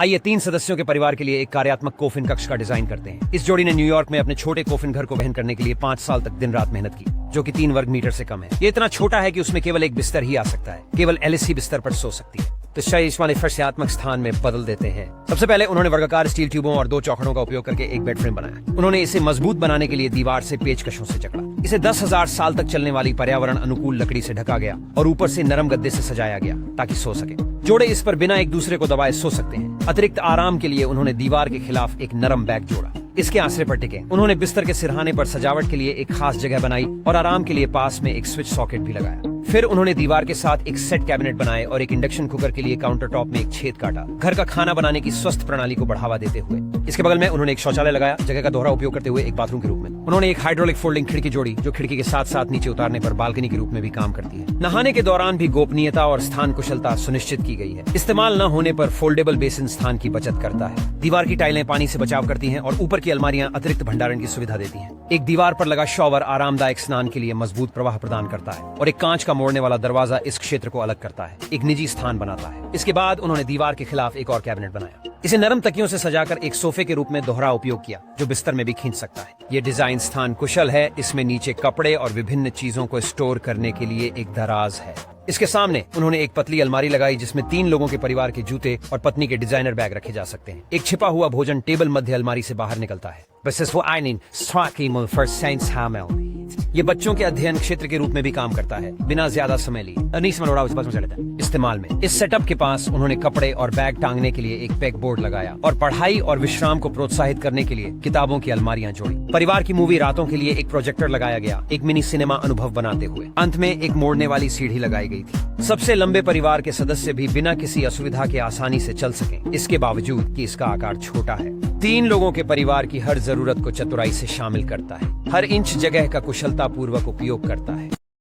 आइए 3 सदस्यों के परिवार के लिए एक कार्यात्मक कोफिन कक्ष का डिजाइन करते हैं। इस जोड़ी ने न्यूयॉर्क में अपने छोटे कोफिन घर को वहन करने के लिए 5 साल तक दिन रात मेहनत की, जो कि 3 वर्ग मीटर से कम है। ये इतना छोटा है कि उसमें केवल एक बिस्तर ही आ सकता है। केवल एलिस ही बिस्तर पर सो सकती है। तो शायद इस वाले फर्शात्मक स्थान में बदल देते हैं। सबसे पहले उन्होंने वर्गाकार स्टील ट्यूबों और 2 चौखड़ों का उपयोग करके एक बेड फ्रेम बनाया। उन्होंने इसे मजबूत बनाने के लिए दीवार से पेचकशों से जकड़ा। इसे 10,000 साल तक चलने वाली पर्यावरण अनुकूल लकड़ी से ढका गया और ऊपर से नरम गद्दे से सजाया गया ताकि सो सके। जोड़े इस पर बिना एक दूसरे को दबाए सो सकते हैं। अतिरिक्त आराम के लिए उन्होंने दीवार के खिलाफ एक नरम बैग जोड़ा। इसके आसरे पर टिके। उन्होंने बिस्तर के सिरहाने पर सजावट के लिए एक खास जगह बनाई और आराम के लिए पास में एक स्विच सॉकेट भी लगाया। फिर उन्होंने दीवार के साथ एक सेट कैबिनेट बनाए और एक इंडक्शन कुकर के लिए काउंटर टॉप में एक छेद काटा, घर का खाना बनाने की स्वस्थ प्रणाली को बढ़ावा देते हुए। इसके बगल में उन्होंने एक शौचालय लगाया, जगह का दोहरा उपयोग करते हुए एक बाथरूम के रूप में। उन्होंने एक हाइड्रोलिक फोल्डिंग खिड़की जोड़ी, जो खिड़की के साथ साथ नीचे उतारने पर बालकनी के रूप में भी काम करती है। नहाने के दौरान भी गोपनीयता और स्थान कुशलता सुनिश्चित की गई है। इस्तेमाल न होने पर फोल्डेबल बेसिन स्थान की बचत करता है। दीवार की टाइलें पानी से बचाव करती हैं और ऊपर की अलमारियां अतिरिक्त भंडारण की सुविधा देती हैं। एक दीवार पर लगा शॉवर आरामदायक स्नान के लिए मजबूत प्रवाह प्रदान करता है और एक कांच का मोड़ने वाला दरवाजा इस क्षेत्र को अलग करता है, एक निजी स्थान बनाता है। इसके बाद उन्होंने दीवार के खिलाफ एक और कैबिनेट बनाया। इसे नरम तकियों से सजाकर एक सोफे के रूप में दोहरा उपयोग किया, जो बिस्तर में भी खींच सकता है। ये डिजाइन स्थान कुशल है। इसमें नीचे कपड़े और विभिन्न चीजों को स्टोर करने के लिए एक दराज है। इसके सामने उन्होंने एक पतली अलमारी लगाई, जिसमें 3 लोगों के परिवार के जूते और पत्नी के डिजाइनर बैग रखे जा सकते हैं। एक छिपा हुआ भोजन टेबल मध्य अलमारी से बाहर निकलता है। ये बच्चों के अध्ययन क्षेत्र के रूप में भी काम करता है, बिना ज्यादा समय लिए। इस्तेमाल में इस सेटअप के पास उन्होंने कपड़े और बैग टांगने के लिए एक पेग बोर्ड लगाया और पढ़ाई और विश्राम को प्रोत्साहित करने के लिए किताबों की अलमारियां जोड़ी। परिवार की मूवी रातों के लिए एक प्रोजेक्टर लगाया गया, एक मिनी सिनेमा अनुभव बनाते हुए। अंत में एक मोड़ने वाली सीढ़ी लगाई गई थी। सबसे लंबे परिवार के सदस्य भी बिना किसी असुविधा के आसानी से चल सकें, इसके बावजूद कि इसका आकार छोटा है। 3 लोगों के परिवार की हर जरूरत को चतुराई से शामिल करता है, हर इंच जगह का कुशलता पूर्वक उपयोग करता है।